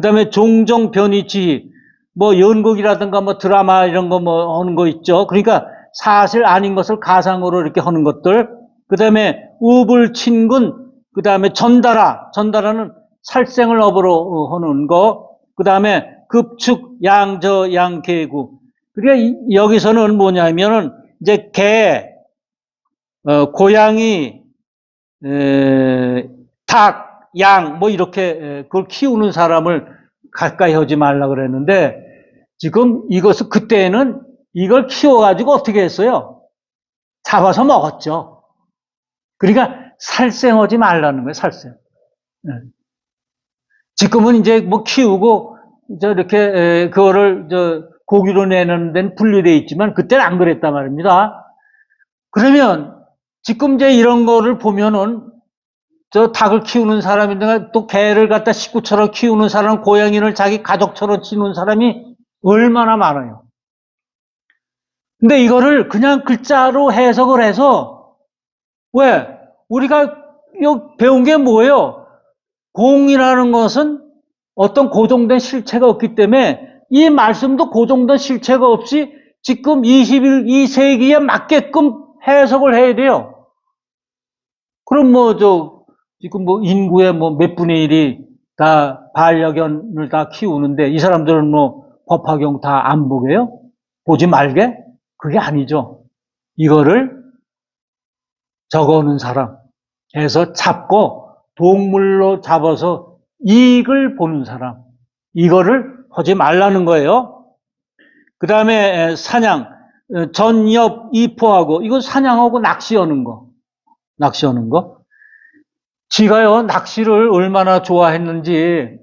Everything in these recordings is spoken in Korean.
다음에 종종 변이치, 뭐 연극이라든가 뭐 드라마 이런 거 뭐 하는 거 있죠. 그러니까 사실 아닌 것을 가상으로 이렇게 하는 것들. 그 다음에 우불친군, 그 다음에 전달아는 살생을 업으로 하는 거. 그 다음에 급축, 양저, 양계구. 그러니까 여기서는 뭐냐면은 이제 개, 고양이, 닭, 양, 뭐 이렇게 그걸 키우는 사람을 가까이 하지 말라 그랬는데 지금 이것을 그때는 이걸 키워가지고 어떻게 했어요? 잡아서 먹었죠. 그러니까 살생하지 말라는 거예요, 살생. 지금은 이제 뭐 키우고 이렇게 그거를 고기로 내는 데는 분리되어 있지만 그때는 안 그랬단 말입니다. 그러면 지금 이제 이런 거를 보면은 저 닭을 키우는 사람인데 또 개를 갖다 식구처럼 키우는 사람, 고양이를 자기 가족처럼 키우는 사람이 얼마나 많아요. 근데 이거를 그냥 글자로 해석을 해서 왜? 우리가 배운 게 뭐예요? 공이라는 것은 어떤 고정된 실체가 없기 때문에 이 말씀도 고정된 실체가 없이 지금 21세기에 맞게끔 해석을 해야 돼요. 그럼 지금 인구의 몇 분의 1이 다 반려견을 다 키우는데 이 사람들은 법화경 다 안 보게요? 보지 말게? 그게 아니죠. 이거를 적어놓은 사람 해서 잡고 동물로 잡아서 이익을 보는 사람, 이거를 하지 말라는 거예요. 그 다음에 사냥, 전엽, 이포하고, 이거 사냥하고 낚시하는 거. 지가요, 낚시를 얼마나 좋아했는지,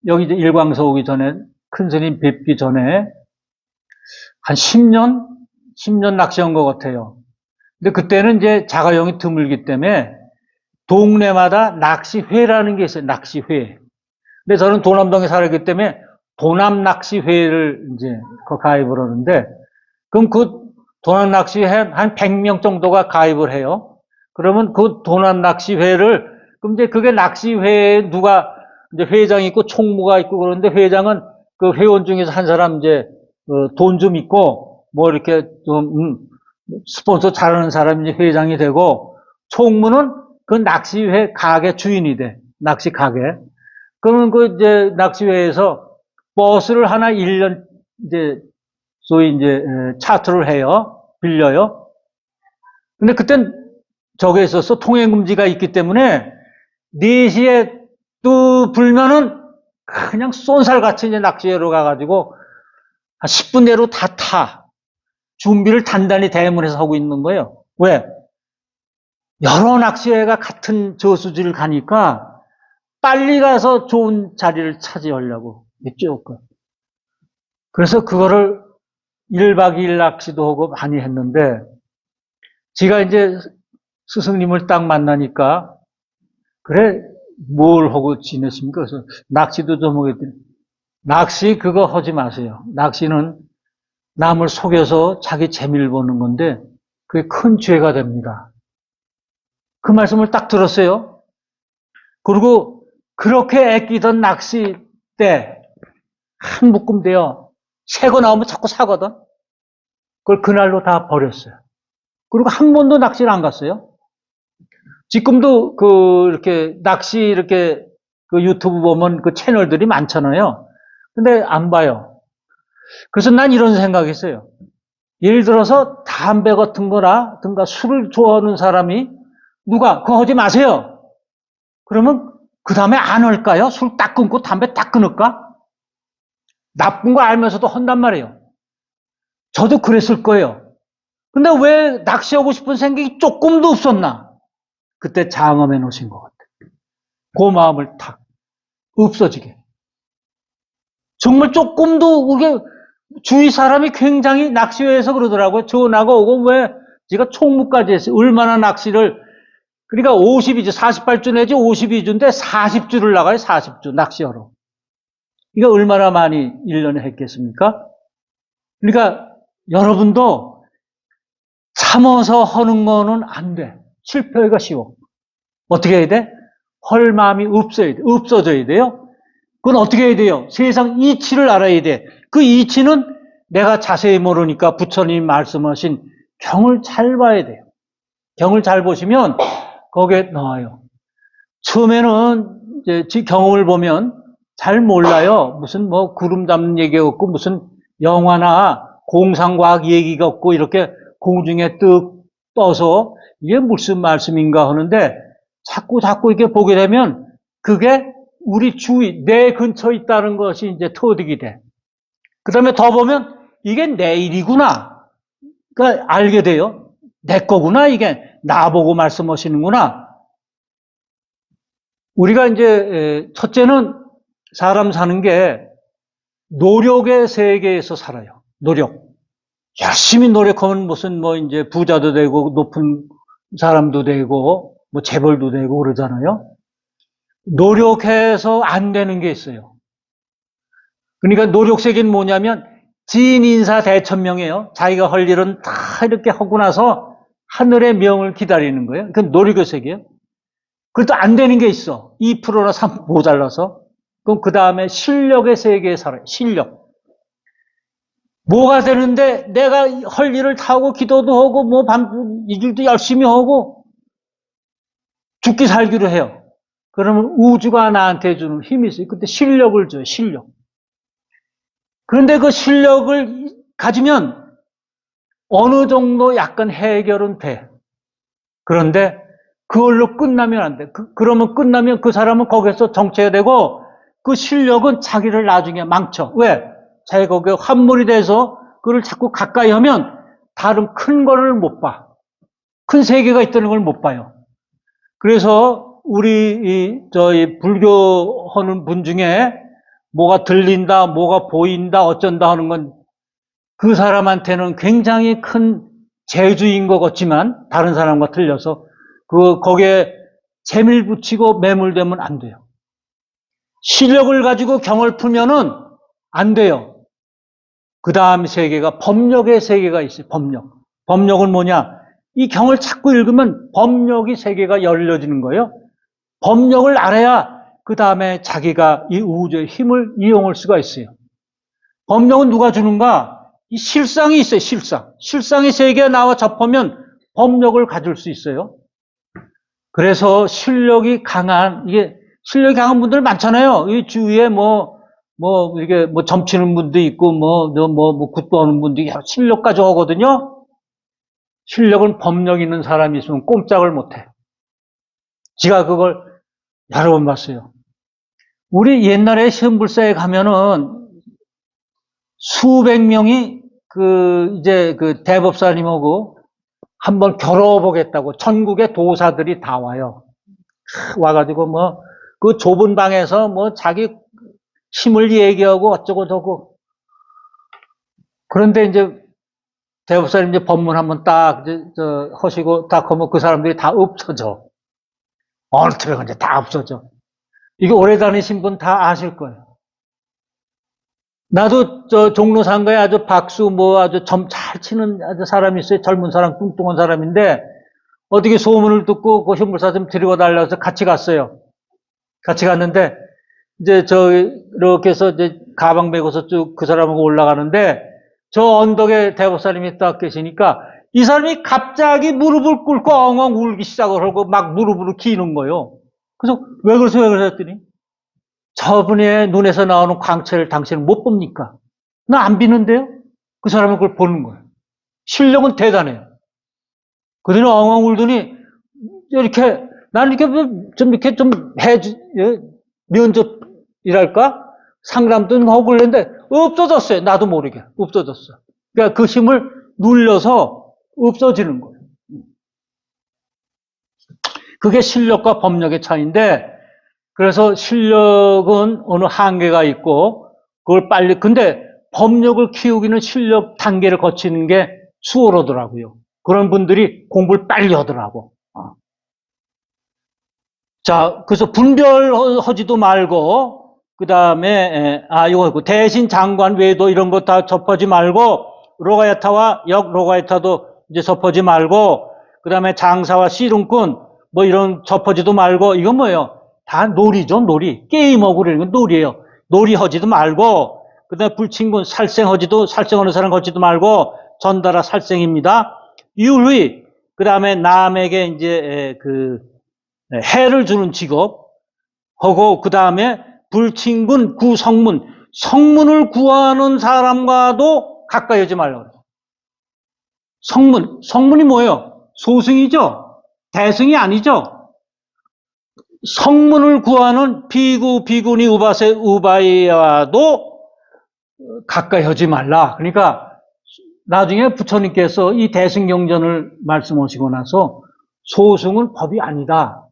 여기 이제 일광서 오기 전에, 큰 스님 뵙기 전에, 한 10년 낚시한 것 같아요. 근데 그때는 이제 자가용이 드물기 때문에, 동네마다 낚시회라는 게 있어요, 낚시회. 근데 저는 도남동에 살았기 때문에, 도남낚시회를 이제 가입을 하는데, 그럼 그 도남낚시회 한 100명 정도가 가입을 해요. 그러면 그 도남낚시회를 그럼 이제 그게 낚시회에 누가 이제 회장이 있고 총무가 있고 그러는데 회장은 그 회원 중에서 한 사람 이제 돈 좀 있고 뭐 이렇게 좀 스폰서 잘하는 사람이 이제 회장이 되고 총무는 그 낚시회 가게 주인이 돼. 낚시 가게. 그러면 그 이제 낚시회에서 버스를 하나 1년 이제 소위 이제 차트를 해요. 빌려요. 근데 그땐 저게 있어서 통행금지가 있기 때문에 4시에 또 불면은 그냥 쏜살같이 이제 낚시회로 가가지고 한 10분 내로 다 타. 준비를 단단히 대문에서 하고 있는 거예요. 왜? 여러 낚시회가 같은 저수지를 가니까 빨리 가서 좋은 자리를 차지하려고 쭉. 그래서 그거를 1박 2일 낚시도 하고 많이 했는데 제가 이제 스승님을 딱 만나니까 그래 뭘 하고 지냈습니까? 그래서 낚시도 좀 하겠더니 낚시 그거 하지 마세요. 낚시는 남을 속여서 자기 재미를 보는 건데 그게 큰 죄가 됩니다. 그 말씀을 딱 들었어요. 그리고 그렇게 애끼던 낚시 때 한 묶음 돼요. 새 거 나오면 자꾸 사거든. 그걸 그날로 다 버렸어요. 그리고 한 번도 낚시를 안 갔어요. 지금도 이렇게 낚시 이렇게 그 유튜브 보면 그 채널들이 많잖아요. 근데 안 봐요. 그래서 난 이런 생각했어요. 예를 들어서 담배 같은 거라든가 술을 좋아하는 사람이 누가 그거 하지 마세요. 그러면 그 다음에 안 할까요? 술 딱 끊고 담배 딱 끊을까? 나쁜 거 알면서도 한단 말이에요. 저도 그랬을 거예요. 근데 왜 낚시하고 싶은 생각이 조금도 없었나? 그때 장엄해 놓으신 것 같아요. 그 마음을 탁 없어지게. 정말 조금도 그게 주위 사람이 굉장히 낚시회에서 그러더라고요. 전화가 오고 왜 제가 총무까지 했어요. 얼마나 낚시를 그러니까 50이주 48주 내지 52주인데 40주를 나가요. 40주 낚시하러. 이거 얼마나 많이 1년에 했겠습니까? 그러니까 여러분도 참아서 하는 거는 안 돼. 실패하기가 쉬워. 어떻게 해야 돼? 헐 마음이 없어져야 돼요. 그건 어떻게 해야 돼요? 세상 이치를 알아야 돼. 그 이치는 내가 자세히 모르니까 부처님 말씀하신 경을 잘 봐야 돼요. 경을 잘 보시면 거기에 나와요. 처음에는 이제 경험을 보면 잘 몰라요. 무슨 뭐 구름 잡는 얘기가 없고 무슨 영화나 공상과학 얘기가 없고 이렇게 공중에 뜩 떠서 이게 무슨 말씀인가 하는데 자꾸 이렇게 보게 되면 그게 우리 주위, 내 근처에 있다는 것이 이제 터득이 돼. 그 다음에 더 보면 이게 내 일이구나. 그러니까 알게 돼요. 내 거구나. 이게 나보고 말씀하시는구나. 우리가 이제 첫째는 사람 사는 게 노력의 세계에서 살아요. 노력. 열심히 노력하면 무슨 뭐 이제 부자도 되고 높은 사람도 되고 뭐 재벌도 되고 그러잖아요. 노력해서 안 되는 게 있어요. 그러니까 노력 세계는 뭐냐면 지인인사 대천명이에요. 자기가 할 일은 다 이렇게 하고 나서 하늘의 명을 기다리는 거예요. 그건 노력의 세계예요. 그래도 안 되는 게 있어. 2%나 3% 모자라서. 그럼 그 다음에 실력의 세계에 살아요. 실력. 뭐가 되는데 내가 할 일을 다 하고 기도도 하고 뭐 일도 열심히 하고 죽기 살기로 해요. 그러면 우주가 나한테 주는 힘이 있어요. 그때 실력을 줘요. 실력. 그런데 그 실력을 가지면 어느 정도 약간 해결은 돼. 그런데 그걸로 끝나면 안 돼. 그러면 끝나면 그 사람은 거기서 정체되고 그 실력은 자기를 나중에 망쳐. 왜? 자기가 거기에 환물이 돼서 그걸 자꾸 가까이 하면 다른 큰 거를 못 봐. 큰 세계가 있다는 걸 못 봐요. 그래서 우리 저희 불교 하는 분 중에 뭐가 들린다, 뭐가 보인다, 어쩐다 하는 건 그 사람한테는 굉장히 큰 재주인 것 같지만 다른 사람과 틀려서 거기에 재밀 붙이고 매몰되면 안 돼요. 실력을 가지고 경을 풀면은 안 돼요. 그 다음 세계가 법력의 세계가 있어요. 법력. 법력은 뭐냐? 이 경을 자꾸 읽으면 법력이 세계가 열려지는 거예요. 법력을 알아야 그 다음에 자기가 이 우주의 힘을 이용할 수가 있어요. 법력은 누가 주는가? 이 실상이 있어요. 실상. 실상의 세계에 나와 접하면 법력을 가질 수 있어요. 그래서 실력이 강한 분들 많잖아요. 이 주위에 이게 점치는 분도 있고, 굿도 하는 분도 있고, 실력 가지고 하거든요. 실력은 법력 있는 사람이 있으면 꼼짝을 못 해. 제가 그걸 여러 번 봤어요. 우리 옛날에 시험불사에 가면은 수백 명이 대법사님하고 한번 겨뤄보겠다고 전국의 도사들이 다 와요. 와가지고 그 좁은 방에서 자기 힘을 얘기하고 어쩌고저쩌고. 그런데 이제 대법사님 이제 법문 한번 딱 하시고 딱 하면 그 사람들이 다 없어져. 어느 틈에 이제 다 없어져. 이게 오래 다니신 분 다 아실 거예요. 나도 종로상가에 아주 박수 아주 점 잘 치는 아주 사람이 있어요. 젊은 사람, 뚱뚱한 사람인데 어떻게 소문을 듣고 그 현물사 좀 데리고 달라서 같이 갔어요. 같이 갔는데 이제 이렇게 해서 이제 가방 메고서 쭉 그 사람하고 올라가는데 저 언덕에 대법사님이 딱 계시니까 이 사람이 갑자기 무릎을 꿇고 엉엉 울기 시작을 하고 막 무릎으로 기는 거예요. 그래서 왜 그러세요? 했더니 저분의 눈에서 나오는 광채를 당신은 못 봅니까? 나 안 비는데요? 그 사람은 그걸 보는 거예요. 실력은 대단해요. 그들은 엉엉 울더니 이렇게 나는 이렇게 좀 면접이랄까? 상담도 하고 그랬는데 없어졌어요. 나도 모르게 없어졌어. 그러니까 그 힘을 눌려서 없어지는 거예요. 그게 실력과 법력의 차이인데 그래서 실력은 어느 한계가 있고 그걸 근데 법력을 키우기는 실력 단계를 거치는 게 수월하더라고요. 그런 분들이 공부를 빨리 하더라고. 자, 그래서 분별하지도 말고 그 다음에 이거 대신 장관 외도 이런 거 다 접하지 말고 로가야타와 역로가야타도 이제 접하지 말고 그 다음에 장사와 씨름꾼 이런 접하지도 말고 이건 뭐예요? 다 놀이죠, 놀이. 게임하고 그러는 건 놀이에요. 놀이하지도 말고, 그 다음에 불친분, 살생하는 사람 걷지도 말고, 전달아 살생입니다. 유의, 그 다음에 남에게 이제, 해를 주는 직업, 하고, 그 다음에 불친분, 구성문, 성문을 구하는 사람과도 가까이 하지 말라고 그래요. 성문이 뭐예요? 소승이죠? 대승이 아니죠? 성문을 구하는 비구니, 우바이와도 가까이 하지 말라. 그러니까, 나중에 부처님께서 이 대승경전을 말씀하시고 나서 소승은 법이 아니다.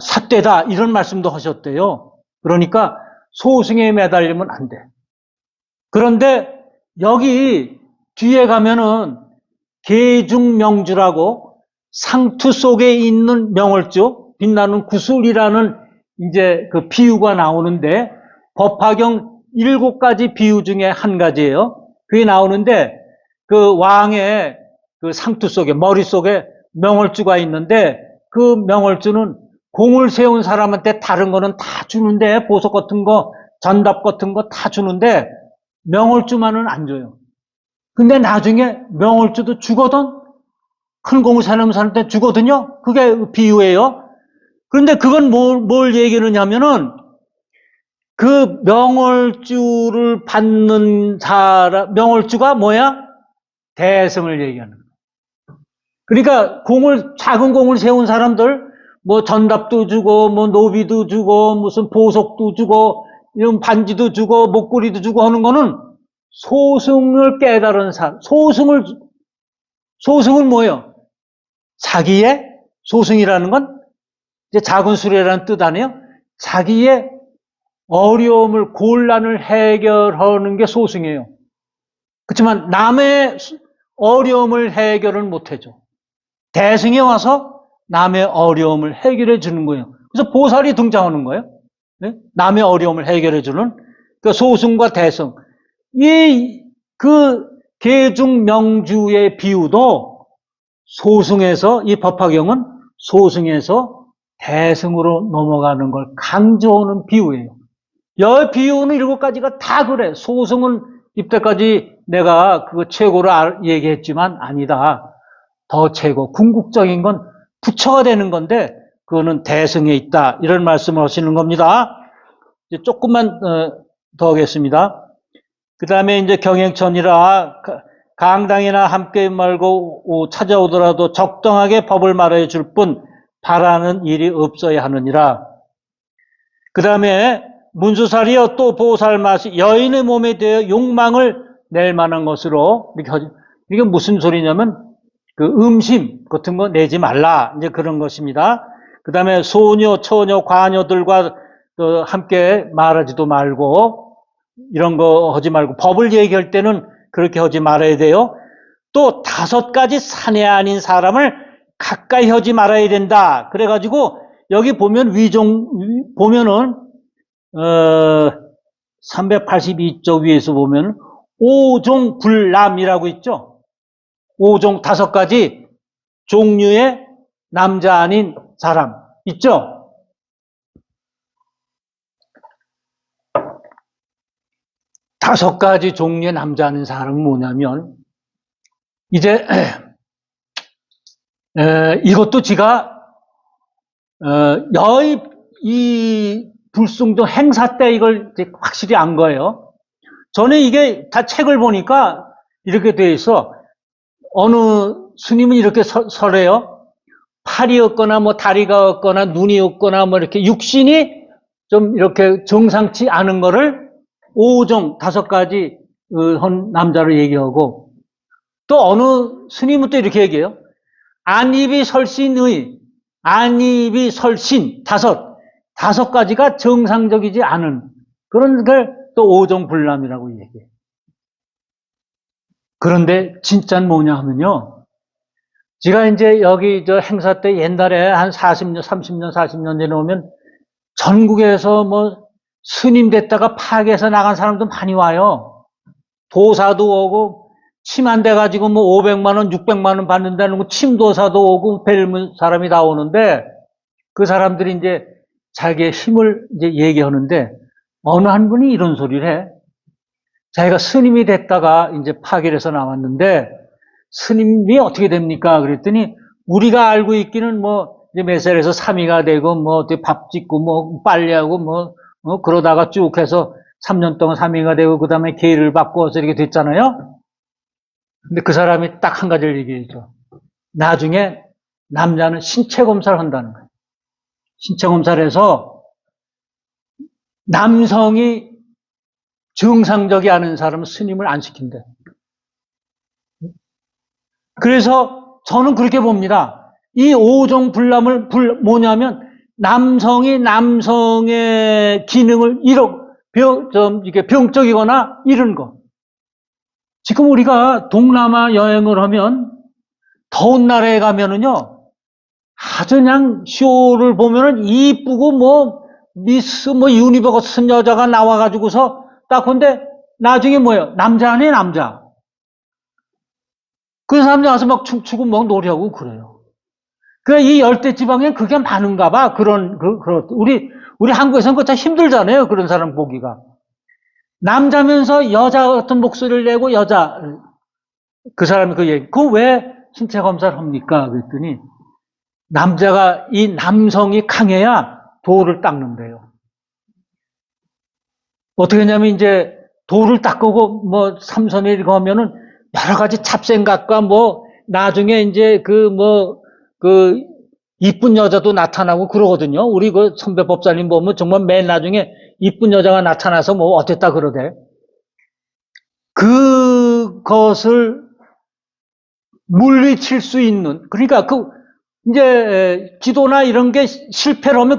삿되다. 이런 말씀도 하셨대요. 그러니까 소승에 매달리면 안 돼. 그런데 여기 뒤에 가면은 계중명주라고 상투 속에 있는 명월주, 빛나는 구슬이라는 이제 그 비유가 나오는데 법화경 7가지 비유 중에 한 가지예요. 그게 나오는데 그 왕의 그 상투 속에, 머릿속에 명월주가 있는데 그 명월주는 공을 세운 사람한테 다른 거는 다 주는데, 보석 같은 거, 전답 같은 거 다 주는데 명월주만은 안 줘요. 근데 나중에 명월주도 주거든? 큰 공을 세우는 사람한테 주거든요? 그게 비유예요. 그런데 그건 뭘 얘기하느냐면은 그 명월주를 받는 사람, 명월주가 뭐야? 대승을 얘기하는 거야. 그러니까 작은 공을 세운 사람들, 뭐 전답도 주고, 뭐 노비도 주고, 무슨 보석도 주고, 이런 반지도 주고, 목걸이도 주고 하는 거는 소승을 깨달은 사람, 소승은 뭐예요? 자기의, 소승이라는 건 이제 작은 수레라는 뜻 아니에요? 자기의 어려움을, 곤란을 해결하는 게 소승이에요. 그렇지만 남의 어려움을 해결을 못해줘. 대승에 와서 남의 어려움을 해결해 주는 거예요. 그래서 보살이 등장하는 거예요. 네? 남의 어려움을 해결해 주는 그 소승과 대승. 그 계중명주의 비유도 소승에서, 이 법화경은 소승에서 대승으로 넘어가는 걸 강조하는 비유예요. 이 비유는 7가지가 다 그래. 소승은 이때까지 내가 그거 최고로 얘기했지만 아니다. 더 최고. 궁극적인 건 부처가 되는 건데 그거는 대승에 있다. 이런 말씀을 하시는 겁니다. 이제 조금만 더 하겠습니다. 그 다음에 이제 경행천이라 강당이나 함께 말고 찾아오더라도 적당하게 법을 말해 줄 뿐 바라는 일이 없어야 하느니라. 그 다음에 문수살이여 또 보살마시 여인의 몸에 대해 욕망을 낼 만한 것으로 이게 무슨 소리냐면 그 음심 같은 거 내지 말라. 이제 그런 것입니다. 그 다음에 소녀, 처녀, 과녀들과 함께 말하지도 말고 이런 거 하지 말고 법을 얘기할 때는 그렇게 하지 말아야 돼요. 또 5가지 사내 아닌 사람을 가까이 하지 말아야 된다. 그래가지고 여기 보면 보면은 382쪽 위에서 보면 5종 불남이라고 있죠. 5종 5가지 종류의 남자 아닌 사람 있죠. 다섯 가지 종류의 남자 아닌 사람은 뭐냐면 이제 이것도 지가 이 불숭종 행사 때 이걸 이제 확실히 안 거예요. 전에 이게 다 책을 보니까 이렇게 돼 있어. 어느 스님은 이렇게 설해요. 팔이 없거나 뭐 다리가 없거나 눈이 없거나 뭐 이렇게 육신이 좀 이렇게 정상치 않은 거를 5종 5가지 남자로 얘기하고, 또 어느 스님은 또 이렇게 얘기해요. 안입이 설신의, 안입이 설신 5가지가 정상적이지 않은 그런 걸 또 5종 불남이라고 얘기해요. 그런데 진짜는 뭐냐 하면요. 제가 이제 여기 저 행사 때 옛날에 한 40년, 30년, 40년 전에 오면 전국에서 뭐 스님 됐다가 파괴해서 나간 사람도 많이 와요. 도사도 오고 침 한 대 가지고 뭐 500만 원, 600만 원 받는다는 거 침도사도 오고 별 사람이 나오는데 그 사람들이 이제 자기의 힘을 이제 얘기하는데 어느 한 분이 이런 소리를 해. 자기가 스님이 됐다가 이제 파결해서 나왔는데, 스님이 어떻게 됩니까? 그랬더니, 우리가 알고 있기는 뭐, 이제 몇 살에서 삼위가 되고, 뭐, 어떻게 밥 짓고, 뭐, 빨래하고, 뭐, 그러다가 쭉 해서 3년 동안 삼위가 되고, 그 다음에 계를 받고, 어서 이렇게 됐잖아요? 근데 그 사람이 딱 한 가지를 얘기했죠. 나중에 남자는 신체 검사를 한다는 거예요. 신체 검사를 해서 남성이 정상적이 않은 사람은 스님을 안 시킨대. 그래서 저는 그렇게 봅니다. 이 오종 불남을 뭐냐면 남성이 남성의 기능을 이게 병적이거나 이런 거. 지금 우리가 동남아 여행을 하면 더운 나라에 가면은요, 아주 그냥 쇼를 보면은 이쁘고 뭐 미스 뭐 유니버스 여자가 나와가지고서 딱 근데 나중에 뭐예요? 남자 아니에요, 남자. 그 사람들 와서 막 춤추고 막 노래하고 그래요. 그 이 열대 지방에 그게 많은가 봐. 우리 한국에서는 그거 참 힘들잖아요. 그런 사람 보기가. 남자면서 여자 같은 목소리를 내고 그 사람이 그 얘기, 그 왜 신체 검사를 합니까? 그랬더니 남자가 이 남성이 강해야 돌을 닦는데요. 어떻게 하냐면 이제 돌을 닦고 뭐 삼선에 이거 하면은 여러 가지 잡생각과 뭐 나중에 이제 이쁜 여자도 나타나고 그러거든요. 우리 그 선배 법사님 보면 정말 맨 나중에 이쁜 여자가 나타나서 뭐 어땠다 그러대. 그것을 물리칠 수 있는, 그러니까 이제 기도나 이런 게 실패를 하면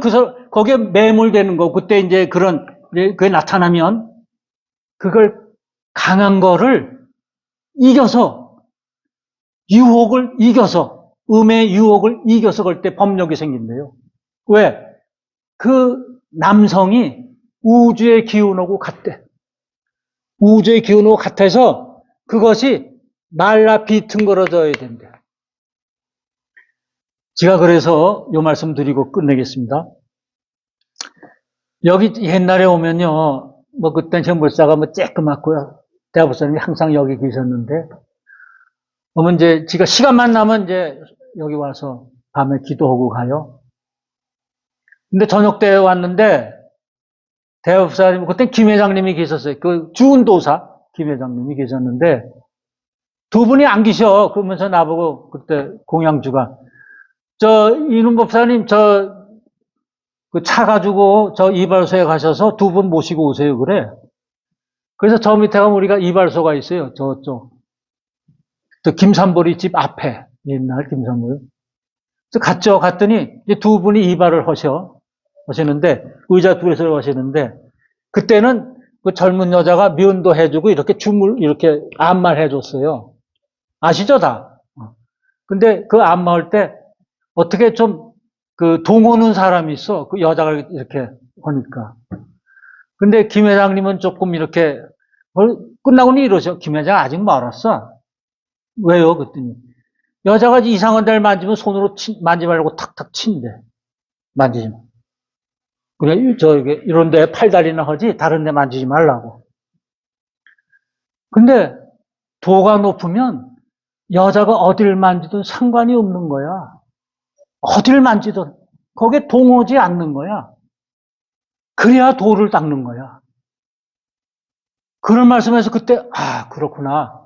거기에 매몰되는 거. 그때 이제 그게 나타나면 그걸 강한 거를 이겨서 음의 유혹을 이겨서 그럴 때 법력이 생긴대요. 왜? 그 남성이 우주의 기운하고 같대. 우주의 기운하고 같아서 그것이 말라 비틀거려져야 된대. 제가 그래서 이 말씀 드리고 끝내겠습니다. 여기 옛날에 오면요, 뭐 그땐 제 물사가 뭐 쬐끄맣고요. 대법사님이 항상 여기 계셨는데, 그러면 이제 제가 시간만 나면 이제 여기 와서 밤에 기도하고 가요. 근데 저녁 때 왔는데 대법사님 그때 김 회장님이 계셨어요. 그 주은도사 김 회장님이 계셨는데 두 분이 안 계셔. 그러면서 나보고 그때 공양주가 이놈 법사님 그 차 가지고 저 이발소에 가셔서 두 분 모시고 오세요 그래. 그래서 저 밑에 가면 우리가 이발소가 있어요. 저쪽. 또 김삼보리 집 앞에 옛날 김삼보리. 그래서 갔죠. 갔더니 이제 두 분이 이발을 하시는데 의자 둘에서 하시는데 그때는 그 젊은 여자가 면도 해주고 이렇게 이렇게 안마를 해줬어요. 아시죠 다? 근데 그 안마할 때 어떻게 좀 그 동오는 사람이 있어. 그 여자가 이렇게 하니까. 근데 김 회장님은 조금 이렇게 끝나고는 이러셔. 김 회장 아직 멀었어. 왜요? 그랬더니 여자가 이상한 데를 만지면 손으로 만지지 말고 탁탁 친대. 만지지 마. 그래, 이런 데 팔다리나 하지, 다른 데 만지지 말라고. 근데, 도가 높으면, 여자가 어딜 만지든 상관이 없는 거야. 어딜 만지든, 거기에 동하지 않는 거야. 그래야 도를 닦는 거야. 그런 말씀에서 그때, 그렇구나.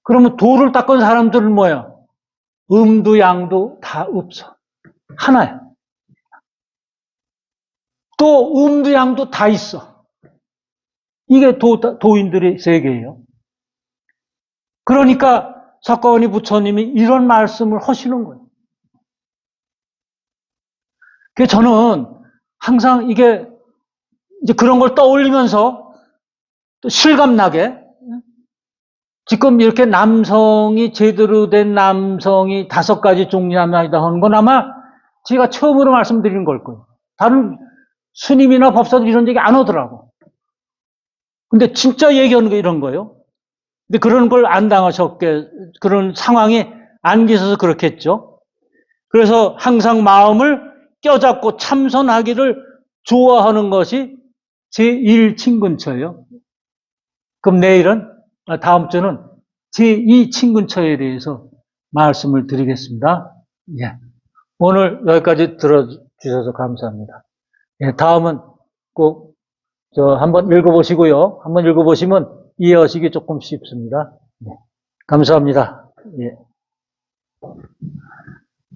그러면 도를 닦은 사람들은 뭐야? 음도 양도 다 없어. 하나야. 또 음도 양도 다 있어. 이게 도인들의 세계예요. 그러니까 석가모니 부처님이 이런 말씀을 하시는 거예요. 그래서 저는 항상 이게 이제 그런 걸 떠올리면서 또 실감나게 지금 이렇게 남성이 제대로 된 남성이 5가지 종류합니다 하는 건 아마 제가 처음으로 말씀드리는 걸 거예요. 다른 스님이나 법사들 이런 얘기 안 하더라고. 근데 진짜 얘기하는 게 이런 거예요. 근데 그런 걸 안 그런 상황이 안 계셔서 그렇겠죠. 그래서 항상 마음을 껴잡고 참선하기를 좋아하는 것이 제1 친근처예요. 그럼 다음 주는 제2 친근처에 대해서 말씀을 드리겠습니다. 예. 오늘 여기까지 들어주셔서 감사합니다. 예, 다음은 꼭, 한번 읽어보시고요. 한번 읽어보시면 이해하시기 조금 쉽습니다. 예. 감사합니다. 예.